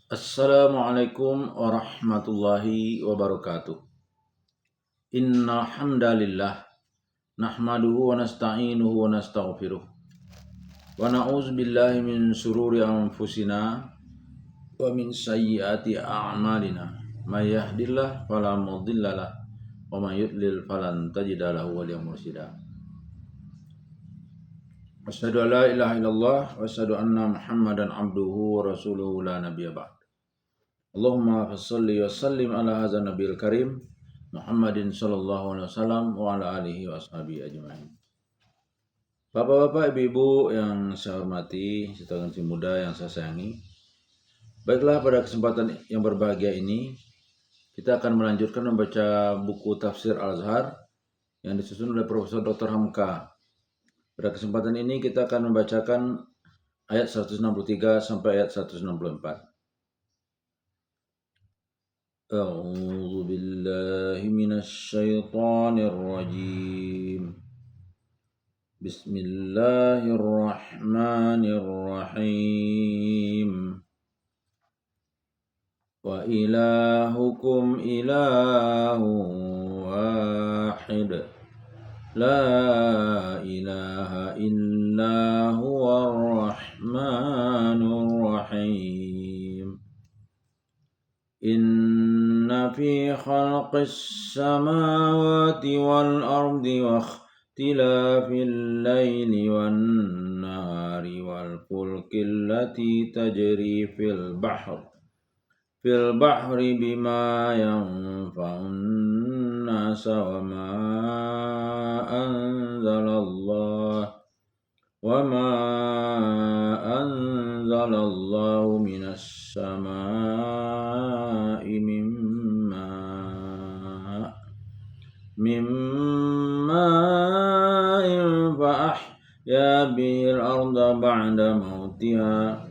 Assalamualaikum warahmatullahi wabarakatuh. Inna hamdalillah nahmaduhu wa nasta'inuhu wa nastaghfiruh wa na'udzu billahi min sururi anfusina wa min sayyiati a'malina. May yahdihillahu fala mudhillalah wa may yudlil falan tajida lahu waliyyan mursyida. Asyhadu an la ilaha illallah wa asyhadu anna Muhammadan abduhu wa rasuluhu la nabiyya ba'd. Allahumma shalli wa sallim ala hadzal nabiyil karim Muhammadin sallallahu alaihi wasallam wa ala alihi wa ashabihi ajma'in. Bapak-bapak, ibu-ibu yang saya hormati, serta si muda yang saya sayangi. Baiklah, pada kesempatan yang berbahagia ini kita akan melanjutkan membaca buku Tafsir Al-Azhar yang disusun oleh Profesor Dr. Hamka. Pada kesempatan ini kita akan membacakan ayat 163 sampai ayat 164. A'udzu billahi minasy syaithanir rajim. Bismillahirrahmanirrahim. Wa ilahukum ilahu wahid. La ilaha illa huwar rahmanur rahim. Inna fi khalqis samawati wal ardi wa ikhtilafil laili wan nahari wal fulkil lati tajri fil bahri bima yanfa'un nasa wa ma anzalallahu minas samaa'i mimma fa'ahya bil arda ba'da mautiha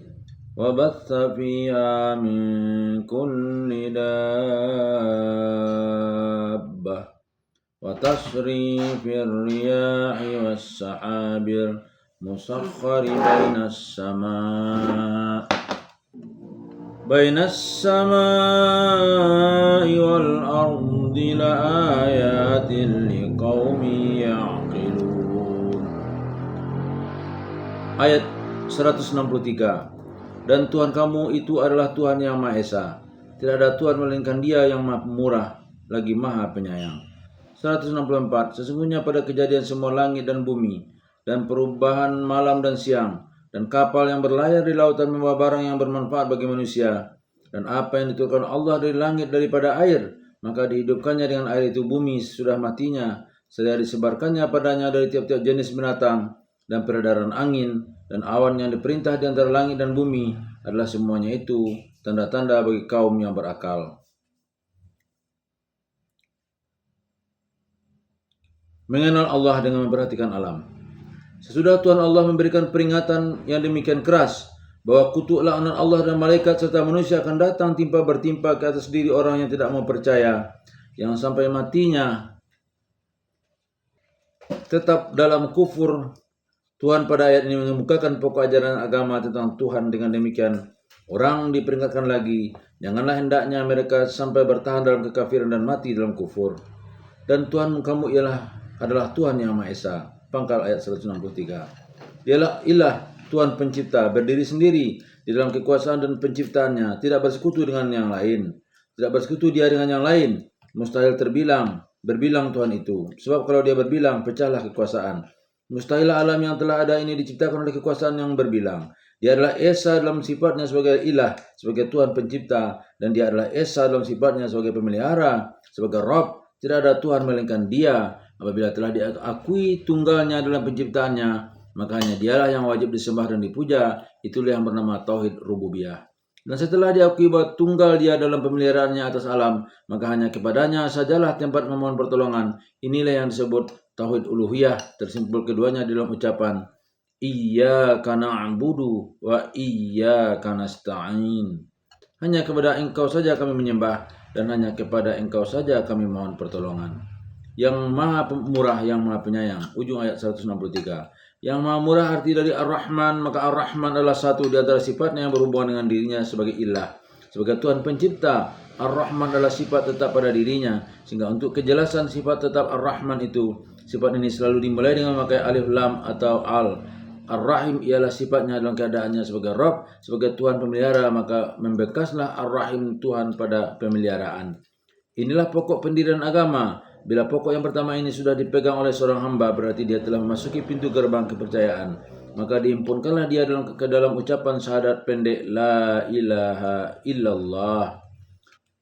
wa batha fiha min kulli dabbah wa tasrifir riyahi was sahabir musakhkhari bainas samaa'i wal ardi la ayatin liqaumin ya'qilun. Ayat 163. Dan Tuhan kamu itu adalah Tuhan yang Maha Esa. Tidak ada Tuhan melainkan Dia yang Maha Pemurah lagi Maha Penyayang. 164. Sesungguhnya pada kejadian semua langit dan bumi dan perubahan malam dan siang dan kapal yang berlayar di lautan membawa barang yang bermanfaat bagi manusia dan apa yang diturunkan Allah dari langit daripada air, maka dihidupkannya dengan air itu bumi sudah matinya, serta disebarkannya padanya dari tiap-tiap jenis binatang dan peredaran angin dan awan yang diperintah di antara langit dan bumi adalah semuanya itu tanda-tanda bagi kaum yang berakal. Mengenal Allah dengan memperhatikan alam. Sesudah Tuhan Allah memberikan peringatan yang demikian keras bahwa kutuk laknat Allah dan malaikat serta manusia akan datang bertimpa ke atas diri orang yang tidak mau percaya, yang sampai matinya tetap dalam kufur. Tuhan pada ayat ini mengemukakan pokok ajaran agama tentang Tuhan. Dengan demikian, orang diperingatkan lagi, janganlah hendaknya mereka sampai bertahan dalam kekafiran dan mati dalam kufur. Dan Tuhan kamu adalah Tuhan yang Maha Esa. Pangkal ayat 163. Dialah ilah, Tuhan pencipta, berdiri sendiri di dalam kekuasaan dan penciptaannya, tidak bersekutu dengan yang lain. Tidak bersekutu Dia dengan yang lain. Mustahil berbilang Tuhan itu. Sebab kalau Dia berbilang, pecahlah kekuasaan. Mustahilah alam yang telah ada ini diciptakan oleh kekuasaan yang berbilang. Dia adalah Esa dalam sifatnya sebagai ilah, sebagai Tuhan pencipta, dan Dia adalah Esa dalam sifatnya sebagai pemelihara, sebagai Rabb. Tidak ada Tuhan melainkan Dia. Apabila telah diakui tunggalnya dalam penciptaannya, maka hanya Dialah yang wajib disembah dan dipuja. Itulah yang bernama Tauhid Rububiyah. Dan setelah diakui bahwa tunggal Dia dalam pemeliharaannya atas alam, maka hanya kepadanya sajalah tempat memohon pertolongan. Inilah yang disebut Tauhid Uluhiyah, tersimpul keduanya dalam ucapan Iyyaka na'budu wa iyyaka nasta'in. Hanya kepada Engkau saja kami menyembah dan hanya kepada Engkau saja kami mohon pertolongan. Yang Maha Pemurah, yang Maha Penyayang. Ujung ayat 163. Yang Maha Murah arti dari Ar-Rahman, maka Ar-Rahman adalah satu di antara sifatnya yang berhubungan dengan dirinya sebagai ilah, sebagai Tuhan pencipta. Ar-Rahman adalah sifat tetap pada dirinya, sehingga untuk kejelasan sifat tetap Ar-Rahman itu, sifat ini selalu dimulai dengan memakai alif lam atau al. Ar-Rahim ialah sifatnya dalam keadaannya sebagai Rabb, sebagai Tuhan pemelihara, maka membekaslah Ar-Rahim Tuhan pada pemeliharaan. Inilah pokok pendirian agama. Bila pokok yang pertama ini sudah dipegang oleh seorang hamba, berarti dia telah memasuki pintu gerbang kepercayaan. Maka diimpunkanlah dia ke dalam ucapan syahadat pendek, La ilaha illallah.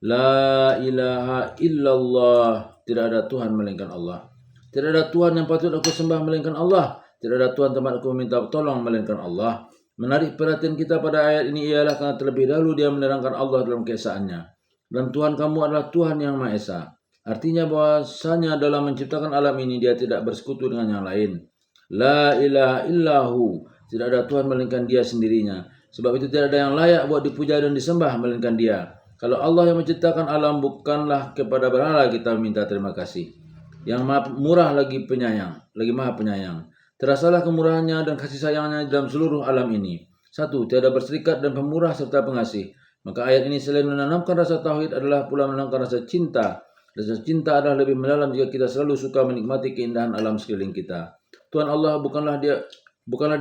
La ilaha illallah. Tidak ada Tuhan melainkan Allah. Tidak ada Tuhan yang patut aku sembah melainkan Allah. Tidak ada Tuhan tempat aku minta tolong melainkan Allah. Menarik perhatian kita pada ayat ini ialah karena terlebih dahulu dia menerangkan Allah dalam keesaannya. Dan Tuhan kamu adalah Tuhan yang Maha Esa. Artinya bahwasanya dalam menciptakan alam ini dia tidak bersekutu dengan yang lain. La ilaha illahu. Tidak ada Tuhan melainkan dia sendirinya. Sebab itu tidak ada yang layak buat dipuja dan disembah melainkan dia. Kalau Allah yang menciptakan alam, bukanlah kepada berhala kita minta terima kasih. Yang maha murah lagi penyayang, lagi maha penyayang. Terasalah kemurahannya dan kasih sayangnya dalam seluruh alam ini. 1. Tiada berserikat dan pemurah serta pengasih. Maka ayat ini selain menanamkan rasa tauhid adalah pula menanamkan rasa cinta. Rasa cinta adalah lebih mendalam jika kita selalu suka menikmati keindahan alam sekeliling kita. Tuhan Allah bukanlah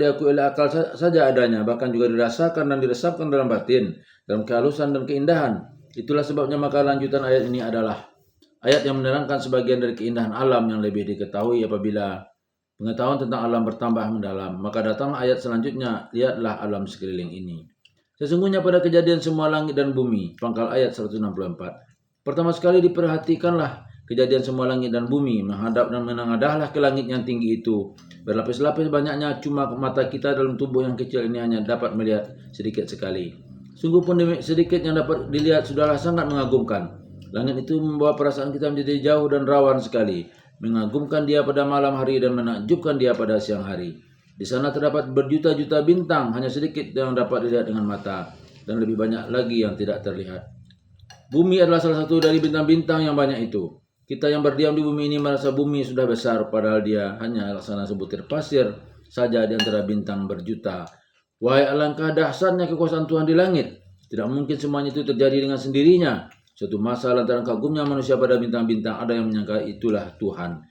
diakui oleh akal saja adanya, bahkan juga dirasakan dan diresapkan dalam batin, dalam kehalusan dan keindahan. Itulah sebabnya maka lanjutan ayat ini adalah ayat yang menerangkan sebagian dari keindahan alam yang lebih diketahui. Apabila pengetahuan tentang alam bertambah mendalam, maka datanglah ayat selanjutnya, lihatlah alam sekeliling ini. Sesungguhnya pada kejadian semua langit dan bumi, pangkal ayat 164. Pertama sekali diperhatikanlah kejadian semua langit dan bumi, menghadap dan menengadahlah ke langit yang tinggi itu. Berlapis-lapis banyaknya, cuma mata kita dalam tubuh yang kecil ini hanya dapat melihat sedikit sekali. Sungguh pun sedikit yang dapat dilihat sudahlah sangat mengagumkan. Langit itu membawa perasaan kita menjadi jauh dan rawan sekali. Mengagumkan dia pada malam hari dan menakjubkan dia pada siang hari. Di sana terdapat berjuta-juta bintang, hanya sedikit yang dapat dilihat dengan mata, dan lebih banyak lagi yang tidak terlihat. Bumi adalah salah satu dari bintang-bintang yang banyak itu. Kita yang berdiam di bumi ini merasa bumi sudah besar, padahal dia hanya laksana sebutir pasir saja di antara bintang berjuta. Wahai alangkah dahsyatnya kekuasaan Tuhan di langit. Tidak mungkin semuanya itu terjadi dengan sendirinya. Suatu masa lantaran kagumnya manusia pada bintang-bintang, ada yang menyangka itulah Tuhan.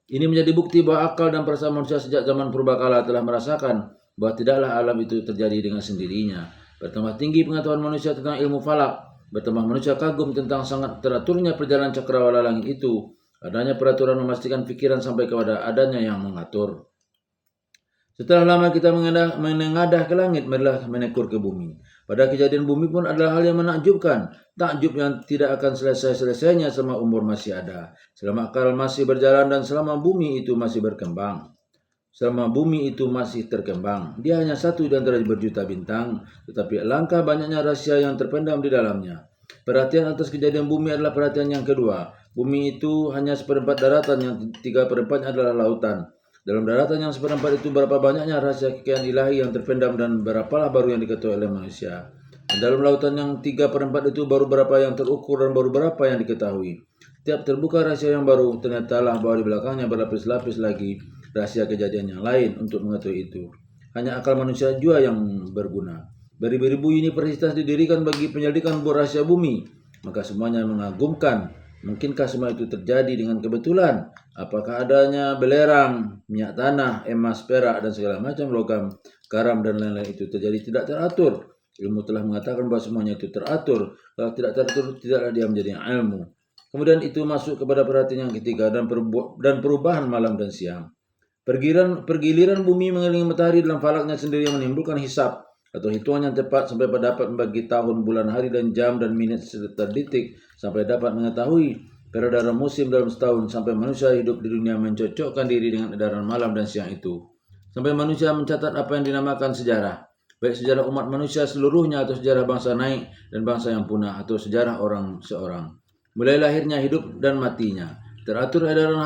Ini menjadi bukti bahwa akal dan perasaan manusia sejak zaman purbakala telah merasakan bahwa tidaklah alam itu terjadi dengan sendirinya. Bertambah tinggi pengetahuan manusia tentang ilmu falak, bertambah manusia kagum tentang sangat teraturnya perjalanan cakrawala langit itu. Adanya peraturan memastikan pikiran sampai kepada adanya yang mengatur. Setelah lama kita menengadah ke langit, marilah menekur ke bumi. Pada kejadian bumi pun adalah hal yang menakjubkan. Takjub yang tidak akan selesai-selesainya selama umur masih ada. Selama akal masih berjalan dan selama bumi itu masih berkembang. Selama bumi itu masih terkembang. Dia hanya satu di antara berjuta bintang, tetapi alangkah banyaknya rahasia yang terpendam di dalamnya. Perhatian atas kejadian bumi adalah perhatian yang kedua. Bumi itu hanya seperempat daratan, yang 3/4 adalah lautan. Dalam daratan yang seperempat itu berapa banyaknya rahasia kekayaan ilahi yang terpendam dan berapalah baru yang diketahui oleh manusia. Dan dalam lautan yang 3/4 itu baru berapa yang terukur dan baru berapa yang diketahui. Tiap terbuka rahasia yang baru, ternyatalah bahwa di belakangnya berlapis-lapis lagi rahasia kejadian yang lain untuk mengetahui itu. Hanya akal manusia jua yang berguna. Beribu-ribu universitas didirikan bagi penyelidikan rahasia bumi, maka semuanya mengagumkan. Mungkinkah semua itu terjadi dengan kebetulan? Apakah adanya belerang, minyak tanah, emas, perak, dan segala macam logam, garam, dan lain-lain itu terjadi tidak teratur? Ilmu telah mengatakan bahwa semuanya itu teratur. Kalau tidak teratur, tidaklah dia menjadi ilmu. Kemudian itu masuk kepada perhatian yang ketiga, dan perubahan malam dan siang. Pergiliran bumi mengelilingi matahari dalam falaknya sendiri yang menimbulkan hisab atau hitungan yang tepat sampai dapat membagi tahun, bulan, hari, dan jam, dan menit serta detik, sampai dapat mengetahui peredaran musim dalam setahun, sampai manusia hidup di dunia mencocokkan diri dengan edaran malam dan siang itu, sampai manusia mencatat apa yang dinamakan sejarah, baik sejarah umat manusia seluruhnya atau sejarah bangsa naik dan bangsa yang punah atau sejarah orang seorang, mulai lahirnya, hidup, dan matinya. Teratur edaran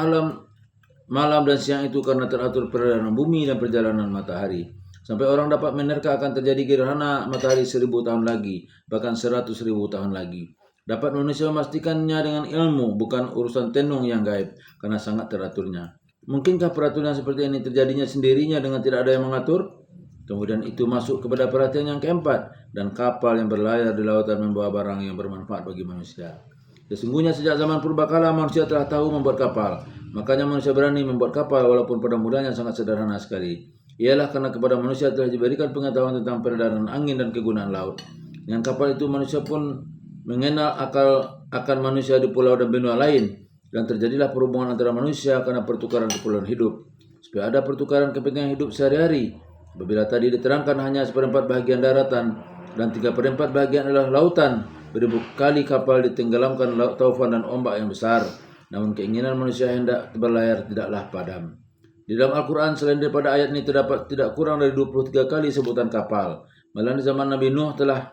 malam dan siang itu karena teratur peredaran bumi dan perjalanan matahari. Sampai orang dapat menerka akan terjadi gerhana matahari 1000 tahun lagi, bahkan 100.000 tahun lagi. Dapat manusia memastikannya dengan ilmu, bukan urusan tenung yang gaib, karena sangat teraturnya. Mungkinkah peraturan seperti ini terjadinya sendirinya dengan tidak ada yang mengatur? Kemudian itu masuk kepada perhatian yang keempat, dan kapal yang berlayar di lautan membawa barang yang bermanfaat bagi manusia. Sesungguhnya sejak zaman purbakala manusia telah tahu membuat kapal. Makanya manusia berani membuat kapal walaupun pada mulanya sangat sederhana sekali. Ialah karena kepada manusia telah diberikan pengetahuan tentang peredaran angin dan kegunaan laut. Dengan kapal itu manusia pun mengenal akan manusia di pulau dan benua lain, dan terjadilah perhubungan antara manusia karena pertukaran kepulauan hidup. Supaya ada pertukaran kepentingan hidup sehari-hari. Apabila tadi diterangkan hanya seperempat bahagian daratan dan 3/4 bahagian adalah lautan, beribu kali kapal ditenggelamkan taufan dan ombak yang besar. Namun keinginan manusia hendak berlayar tidaklah padam. Di dalam Al-Quran selain daripada ayat ini terdapat tidak kurang dari 23 kali sebutan kapal. Malah di zaman Nabi Nuh telah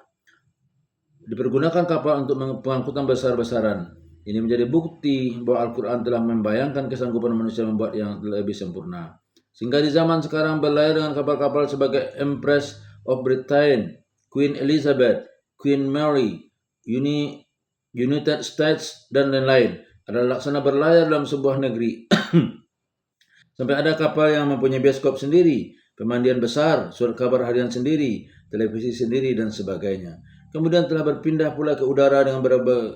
dipergunakan kapal untuk pengangkutan besar-besaran. Ini menjadi bukti bahwa Al-Quran telah membayangkan kesanggupan manusia membuat yang lebih sempurna. Sehingga di zaman sekarang berlayar dengan kapal-kapal sebagai Empress of Britain, Queen Elizabeth, Queen Mary, United States, dan lain-lain adalah laksana berlayar dalam sebuah negeri. Sampai ada kapal yang mempunyai bioskop sendiri, pemandian besar, surat kabar harian sendiri, televisi sendiri, dan sebagainya. Kemudian telah berpindah pula ke udara dengan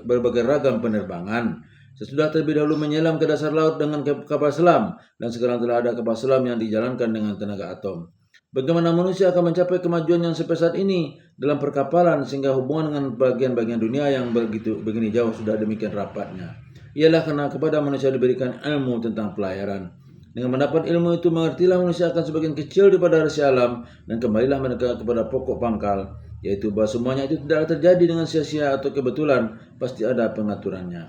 berbagai ragam penerbangan. Sesudah terlebih dahulu menyelam ke dasar laut dengan kapal selam, dan sekarang telah ada kapal selam yang dijalankan dengan tenaga atom. Bagaimana manusia akan mencapai kemajuan yang sepesat ini dalam perkapalan sehingga hubungan dengan bagian-bagian dunia yang begini jauh sudah demikian rapatnya? Ialah karena kepada manusia diberikan ilmu tentang pelayaran. Dengan mendapat ilmu itu mengertilah manusia akan sebagian kecil daripada rahasia alam, dan kembalilah mereka kepada pokok pangkal, yaitu bahwa semuanya itu tidak terjadi dengan sia-sia atau kebetulan, pasti ada pengaturannya.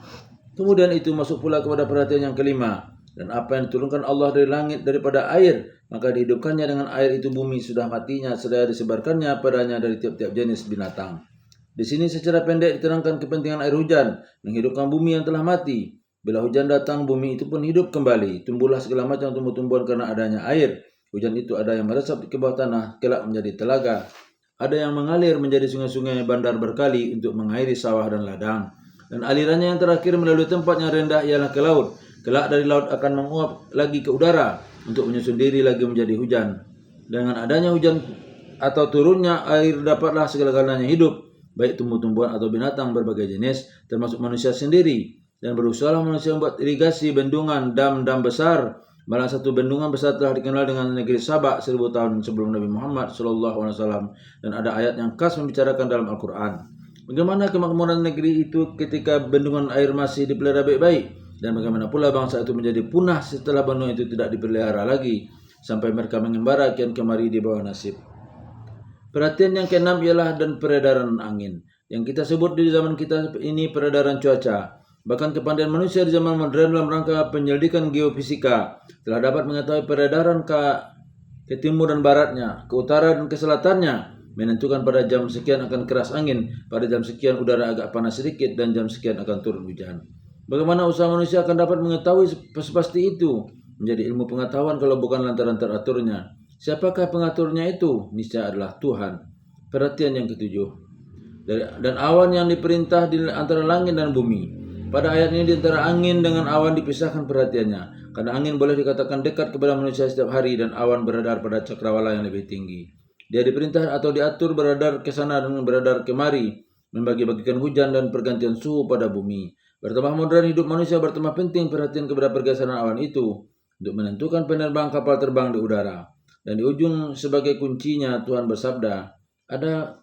Kemudian itu masuk pula kepada perhatian yang kelima, dan apa yang diturunkan Allah dari langit daripada air, maka dihidupkannya dengan air itu bumi sudah matinya, seraya disebarkannya padanya dari tiap-tiap jenis binatang. Di sini secara pendek diterangkan kepentingan air hujan, menghidupkan bumi yang telah mati. Bila hujan datang, bumi itu pun hidup kembali. Tumbuhlah segala macam tumbuh-tumbuhan karena adanya air. Hujan itu ada yang meresap di bawah tanah, kelak menjadi telaga. Ada yang mengalir menjadi sungai-sungai bandar berkali untuk mengairi sawah dan ladang. Dan alirannya yang terakhir melalui tempat yang rendah ialah ke laut. Kelak dari laut akan menguap lagi ke udara untuk menyusun diri lagi menjadi hujan. Dengan adanya hujan atau turunnya air dapatlah segala-galanya hidup, baik tumbuh-tumbuhan atau binatang berbagai jenis, termasuk manusia sendiri. Dan berusahalah manusia membuat irigasi, bendungan, dam-dam besar. Malah satu bendungan besar telah dikenal dengan negeri Sabak 1000 tahun sebelum Nabi Muhammad SAW. Dan ada ayat yang khas membicarakan dalam Al-Quran. Bagaimana kemakmuran negeri itu ketika bendungan air masih dipelihara baik-baik, dan bagaimana pula bangsa itu menjadi punah setelah bendungan itu tidak dipelihara lagi, sampai mereka mengembara kian kemari di bawah nasib. Perhatian yang keenam ialah dan peredaran angin, yang kita sebut di zaman kita ini peredaran cuaca. Bahkan kepandaian manusia di zaman modern dalam rangka penyelidikan geofisika telah dapat mengetahui peredaran ke timur dan baratnya, ke utara dan ke selatannya, menentukan pada jam sekian akan keras angin, pada jam sekian udara agak panas sedikit, dan jam sekian akan turun hujan. Bagaimana usaha manusia akan dapat mengetahui sepasti itu? Menjadi ilmu pengetahuan kalau bukan lantaran teraturnya. Siapakah pengaturnya itu? Niscaya adalah Tuhan. Perhatian yang ketujuh. Dan awan yang diperintah di antara langit dan bumi. Pada ayat ini di antara angin dengan awan dipisahkan perhatiannya. Karena angin boleh dikatakan dekat kepada manusia setiap hari, dan awan beradar pada cakrawala yang lebih tinggi. Dia diperintah atau diatur beradar ke sana dan beradar kemari, membagi-bagikan hujan dan pergantian suhu pada bumi. Bertambah modern hidup manusia, bertambah penting perhatian kepada pergeseran awan itu untuk menentukan penerbang kapal terbang di udara. Dan di ujung sebagai kuncinya Tuhan bersabda,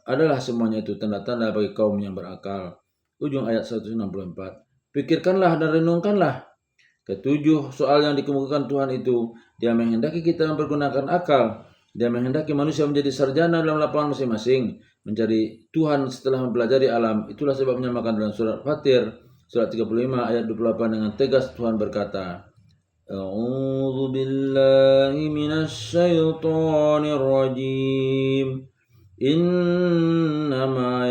adalah semuanya itu tanda-tanda bagi kaum yang berakal. Ujung ayat 164. Pikirkanlah dan renungkanlah. Ketujuh soal yang dikemukakan Tuhan itu, Dia menghendaki kita mempergunakan akal. Dia menghendaki manusia menjadi sarjana dalam lapangan masing-masing, mencari Tuhan setelah mempelajari alam. Itulah sebabnya maka dalam surat Fatir, surat 35 ayat 28 dengan tegas Tuhan berkata, A'udzu billahi minasy syaithanir rajim. Innama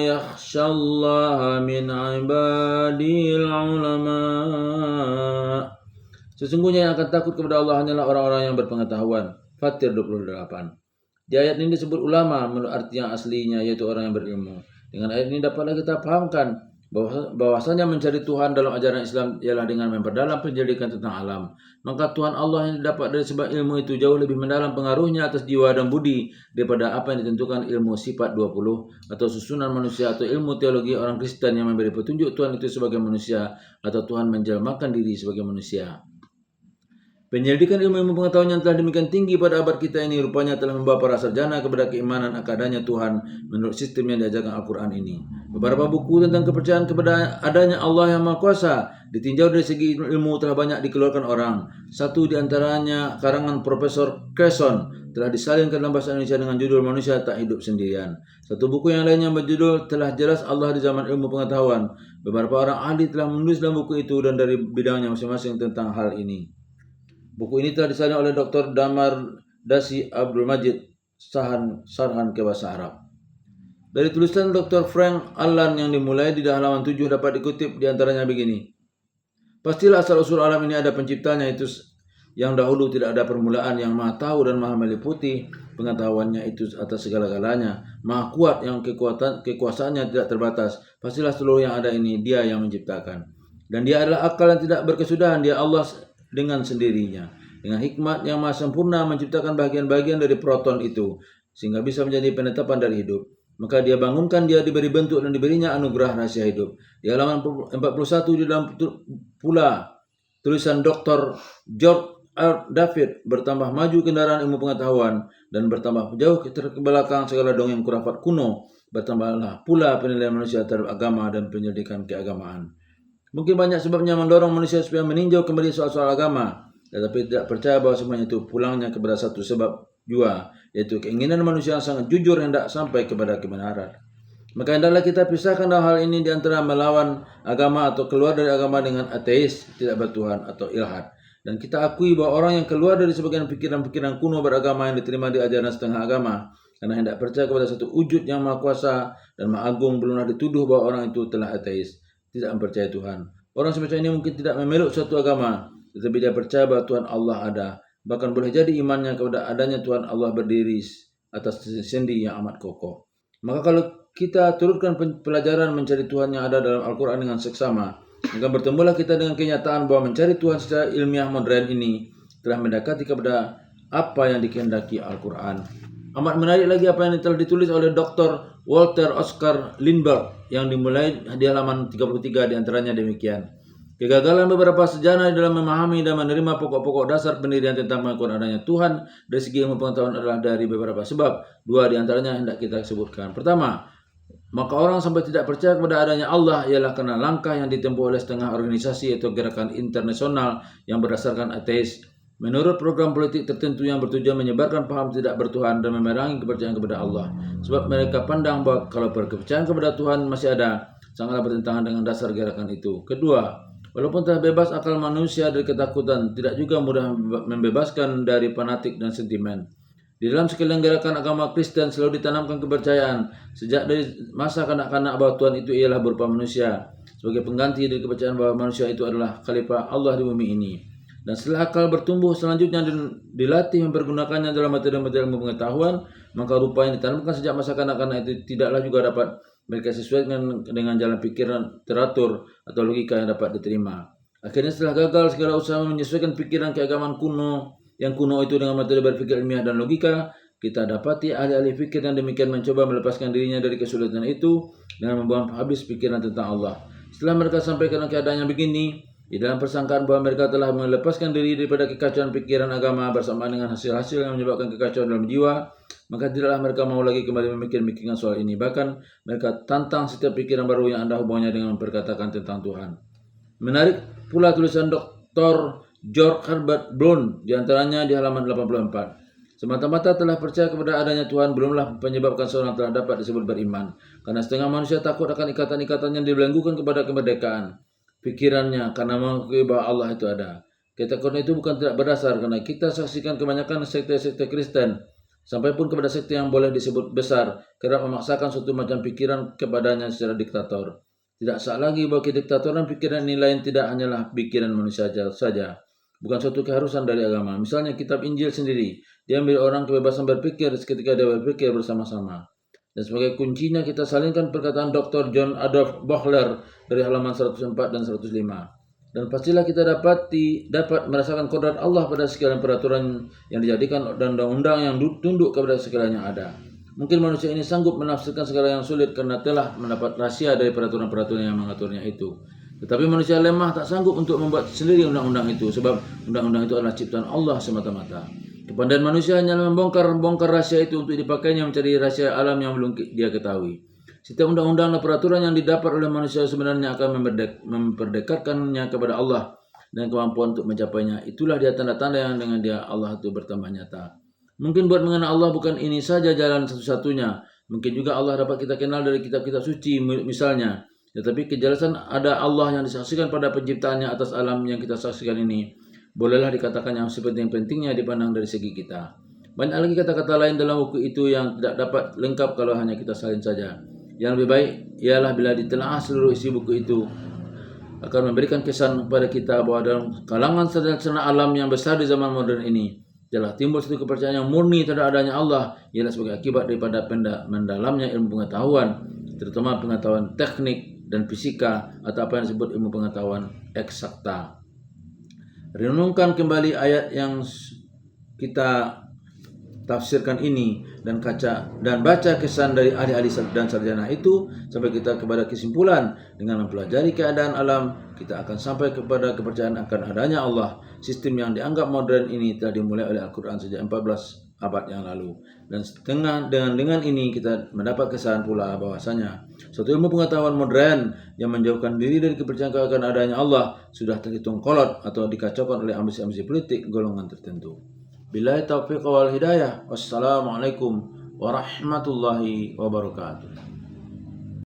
yakhshallaha min ibadil ulama. Sesungguhnya yang akan takut kepada Allah hanyalah orang-orang yang berpengetahuan. Fatir 28. Di ayat ini disebut ulama menurut arti yang aslinya, yaitu orang yang berilmu. Dengan ayat ini dapatlah kita pahamkan bahwasanya mencari Tuhan dalam ajaran Islam ialah dengan memperdalam penyelidikan tentang alam, maka Tuhan Allah yang didapat dari sebab ilmu itu jauh lebih mendalam pengaruhnya atas jiwa dan budi daripada apa yang ditentukan ilmu sifat 20 atau susunan manusia atau ilmu teologi orang Kristen yang memberi petunjuk Tuhan itu sebagai manusia atau Tuhan menjelmakan diri sebagai manusia. Penyelidikan ilmu pengetahuan yang telah demikian tinggi pada abad kita ini rupanya telah membawa para sarjana kepada keimanan akan adanya Tuhan menurut sistem yang diajarkan Al-Quran ini. Beberapa buku tentang kepercayaan kepada adanya Allah yang Maha Kuasa ditinjau dari segi ilmu telah banyak dikeluarkan orang. Satu di antaranya karangan Profesor Cresson telah disalin ke dalam bahasa Indonesia dengan judul Manusia Tak Hidup Sendirian. Satu buku yang lainnya berjudul Telah Jelas Allah di Zaman Ilmu Pengetahuan. Beberapa orang ahli telah menulis dalam buku itu dan dari bidangnya masing-masing tentang hal ini. Buku ini telah disalin oleh Dr. Damar Dasi Abdul Majid Sarhan ke bahasa Arab. Dari tulisan Dr. Frank Allan yang dimulai di halaman 7 dapat dikutip di antaranya begini. Pastilah asal-usul alam ini ada penciptanya, itu yang dahulu tidak ada permulaan, yang maha tahu dan maha meliputi pengetahuannya itu atas segala-galanya, maha kuat yang kekuasaannya tidak terbatas. Pastilah seluruh yang ada ini dia yang menciptakan. Dan dia adalah akal yang tidak berkesudahan, dia Allah dengan sendirinya, dengan hikmat yang maha sempurna menciptakan bagian-bagian dari proton itu sehingga bisa menjadi penetapan dari hidup. Maka dia bangunkan, dia diberi bentuk dan diberinya anugerah rahasia hidup. Di halaman 41 di dalam pula tulisan Dr. George R. David, bertambah maju kendaraan ilmu pengetahuan dan bertambah jauh ke belakang segala dongeng kurafat kuno, bertambahlah pula penilaian manusia terhadap agama dan penyelidikan keagamaan. Mungkin banyak sebabnya mendorong manusia supaya meninjau kembali soal-soal agama, tetapi tidak percaya bahwa semuanya itu pulangnya kepada satu sebab jua, yaitu keinginan manusia yang sangat jujur hendak sampai kepada kebenaran. Maka hendaklah kita pisahkan dalam hal ini di antara melawan agama atau keluar dari agama dengan ateis, tidak bertuhan atau ilhad. Dan kita akui bahwa orang yang keluar dari sebagian pikiran-pikiran kuno beragama yang diterima di ajaran setengah agama, karena hendak percaya kepada satu wujud yang maha kuasa dan maha agung, belumlah dituduh bahwa orang itu telah ateis, tidak mempercayai Tuhan. Orang semacam ini mungkin tidak memeluk suatu agama, tetapi dia percaya bahwa Tuhan Allah ada. Bahkan boleh jadi imannya kepada adanya Tuhan Allah berdiri atas sendi yang amat kokoh. Maka kalau kita turutkan pelajaran mencari Tuhan yang ada dalam Al-Quran dengan seksama, maka bertemulah kita dengan kenyataan bahwa mencari Tuhan secara ilmiah modern ini telah mendekati kepada apa yang dikehendaki Al-Quran. Amat menarik lagi apa yang telah ditulis oleh Dr. Walter Oscar Lindbergh yang dimulai di halaman 33 diantaranya demikian. Kegagalan beberapa sejarah dalam memahami dan menerima pokok-pokok dasar pendirian tentang pengakuan adanya Tuhan dari segi ilmu pengetahuan adalah dari beberapa sebab. Dua diantaranya hendak kita sebutkan. Pertama, maka orang sampai tidak percaya kepada adanya Allah ialah karena langkah yang ditempuh oleh setengah organisasi atau gerakan internasional yang berdasarkan ateis. Menurut program politik tertentu yang bertujuan menyebarkan paham tidak bertuhan dan memerangi kepercayaan kepada Allah. Sebab mereka pandang bahwa kalau kepercayaan kepada Tuhan masih ada, sangatlah bertentangan dengan dasar gerakan itu. Kedua, walaupun telah bebas akal manusia dari ketakutan, tidak juga mudah membebaskan dari fanatik dan sentimen. Di dalam sekalian gerakan agama Kristen selalu ditanamkan kepercayaan sejak dari masa kanak-kanak bahwa Tuhan itu ialah berupa manusia sebagai pengganti dari kepercayaan bahwa manusia itu adalah khalifah Allah di bumi ini. Dan setelah akal bertumbuh selanjutnya dilatih mempergunakannya dalam metode-metode ilmu pengetahuan, maka rupa yang ditanamkan sejak masa kanak-kanak itu tidaklah juga dapat mereka sesuaikan dengan jalan pikiran teratur atau logika yang dapat diterima. Akhirnya setelah gagal segala usaha menyesuaikan pikiran keagamaan kuno, yang kuno itu dengan metode berpikir ilmiah dan logika, kita dapati ahli-ahli fikir yang demikian mencoba melepaskan dirinya dari kesulitan itu dengan membuang habis pikiran tentang Allah. Setelah mereka sampai ke keadaannya begini, di dalam persangkaan bahwa mereka telah melepaskan diri daripada kekacauan pikiran agama bersamaan dengan hasil-hasil yang menyebabkan kekacauan dalam jiwa, maka tidaklah mereka mau lagi kembali memikirkan soal ini. Bahkan mereka tantang setiap pikiran baru yang anda hubungannya dengan memperkatakan tentang Tuhan. Menarik pula tulisan Dr. George Herbert Brown diantaranya di halaman 84. Semata-mata telah percaya kepada adanya Tuhan belumlah menyebabkan seorang telah dapat disebut beriman. Karena setengah manusia takut akan ikatan-ikatan yang dibelenggukan kepada kemerdekaan pikirannya karena mengakui bahwa Allah itu ada. Ketakutan itu bukan tidak berdasar karena kita saksikan kebanyakan sekte-sekte Kristen sampai pun kepada sekte yang boleh disebut besar kerap memaksakan suatu macam pikiran kepadanya secara diktator. Tidak sah lagi bahwa kediktatoran pikiran ini lain tidak hanyalah pikiran manusia saja, bukan suatu keharusan dari agama. Misalnya kitab Injil sendiri diambil orang kebebasan berpikir seketika dia berpikir bersama-sama. Dan sebagai kuncinya kita salingkan perkataan Dr. John Adolf Bohler dari halaman 104 dan 105. Dan pastilah kita dapat merasakan kodrat Allah pada segala peraturan yang dijadikan dan undang-undang yang tunduk kepada segala yang ada. Mungkin manusia ini sanggup menafsirkan segala yang sulit karena telah mendapat rahasia dari peraturan-peraturan yang mengaturnya itu. Tetapi manusia lemah tak sanggup untuk membuat sendiri undang-undang itu, sebab undang-undang itu adalah ciptaan Allah semata-mata. Kepandaian manusia hanya membongkar rahasia itu untuk dipakainya mencari rahasia alam yang belum dia ketahui. Setiap undang-undang dan peraturan yang didapat oleh manusia sebenarnya akan memperdekatkannya kepada Allah dan kemampuan untuk mencapainya. Itulah dia tanda-tanda yang dengan dia Allah itu bertambah nyata. Mungkin buat mengenal Allah bukan ini saja jalan satu-satunya. Mungkin juga Allah dapat kita kenal dari kitab-kitab suci misalnya. Tetapi kejelasan ada Allah yang disaksikan pada penciptaannya atas alam yang kita saksikan ini, bolehlah dikatakan yang sepenting-pentingnya dipandang dari segi kita. Banyak lagi kata-kata lain dalam buku itu yang tidak dapat lengkap kalau hanya kita salin saja. Yang lebih baik ialah bila ditelaah seluruh isi buku itu akan memberikan kesan kepada kita bahwa dalam kalangan sarjana alam yang besar di zaman modern ini telah timbul satu kepercayaan yang murni terhadap adanya Allah, ialah sebagai akibat daripada mendalamnya ilmu pengetahuan, terutama pengetahuan teknik dan fisika atau apa yang disebut ilmu pengetahuan eksakta. Renungkan kembali ayat yang kita tafsirkan ini dan baca kesan dari ahli-ahli dan sarjana itu sampai kita kepada kesimpulan. Dengan mempelajari keadaan alam, kita akan sampai kepada kepercayaan akan adanya Allah. Sistem yang dianggap modern ini telah dimulai oleh Al-Quran sejak 14 abad yang lalu, dan dengan ini kita mendapat kesan pula bahwasanya suatu ilmu pengetahuan modern yang menjauhkan diri dari kepercayaan akan adanya Allah sudah terhitung kolot atau dikacaukan oleh ambisi-ambisi politik golongan tertentu. Billahi taufiq wal hidayah. Wassalamualaikum warahmatullahi wabarakatuh.